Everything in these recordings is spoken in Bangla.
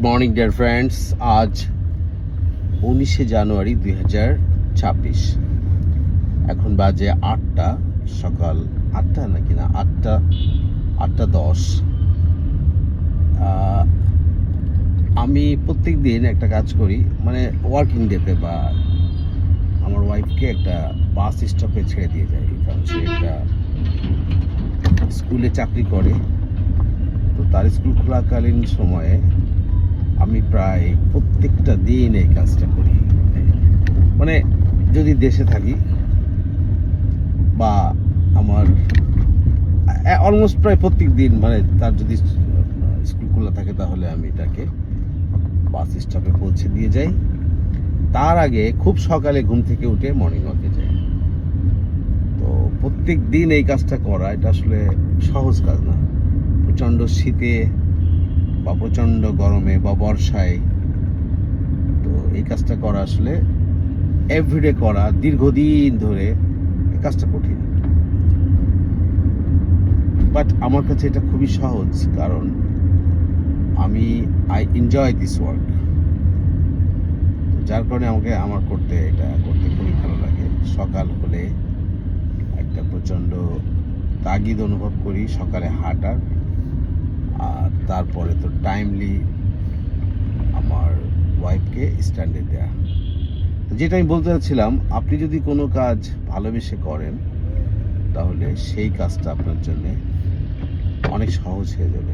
Morning dear friends. আজ 19শে জানুয়ারি 2026। এখন বাজে 8টা, সকাল 8টা নাকি না 8টা 10। আমি প্রত্যেক দিন একটা কাজ করি, মানে ওয়ার্কিং ডেতে বা আমার ওয়াইফকে একটা বাস স্টপে ছেড়ে দিয়ে যাই, কারণ সে একটা স্কুলে চাকরি করে। তো তার স্কুল খোলাকালীন সময়ে আমি প্রায় প্রত্যেকটা দিন এই কাজটা করি। মানে যদি দেশে থাকি বা আমার অলমোস্ট প্রায় প্রত্যেক দিন, মানে তার যদি স্কুল খোলা থাকে তাহলে আমি তাকে বাস স্টপে পৌঁছে দিয়ে যাই। তার আগে খুব সকালে ঘুম থেকে উঠে মর্নিং ওয়াকে যাই। তো প্রত্যেক দিন এই কাজটা করা এটা আসলে সহজ কাজ না। প্রচণ্ড শীতে বা প্রচণ্ড গরমে বা বর্ষায় তো এই কাজটা করা আসলে এভরিডে করা, দীর্ঘদিন ধরে এই কাজটা কঠিন। বাট আমার কাছে এটা খুবই সহজ, কারণ আই এনজয় দিস ওয়ার্ক। যার কারণে আমার এটা করতে খুবই ভালো লাগে। সকাল হলে একটা প্রচণ্ড তাগিদ অনুভব করি সকালে হাঁটার, আর তারপরে তো টাইমলি আমার ওয়াইফকে স্ট্যান্ডে দেয়া। যেটা আমি বলতে চাচ্ছিলাম, আপনি যদি কোনো কাজ ভালোবেসে করেন তাহলে সেই কাজটা আপনার জন্য অনেক সহজ হয়ে যাবে।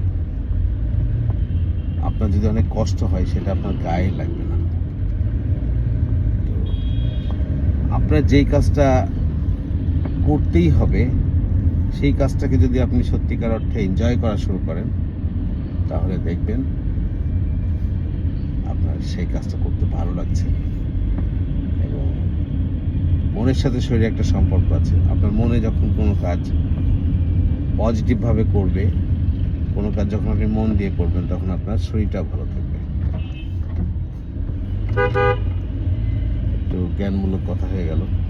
আপনার যদি অনেক কষ্ট হয় সেটা আপনার গায়ে লাগবে না। তো আপনার যেই কাজটা করতেই হবে সেই কাজটাকে যদি আপনি সত্যিকার অর্থে এনজয় করা শুরু করেন তাহলে দেখবেন আপনার সেই কাজটা করতে ভালো লাগছে। এবং মনের সাথে শরীরে একটা সম্পর্ক আছে। আপনার মনে যখন কোনো কাজ পজিটিভভাবে করবে, কোনো কাজ যখন আপনি মন দিয়ে করবেন, তখন আপনার শরীরটাও ভালো থাকবে। একটু জ্ঞানমূলক কথা হয়ে গেল।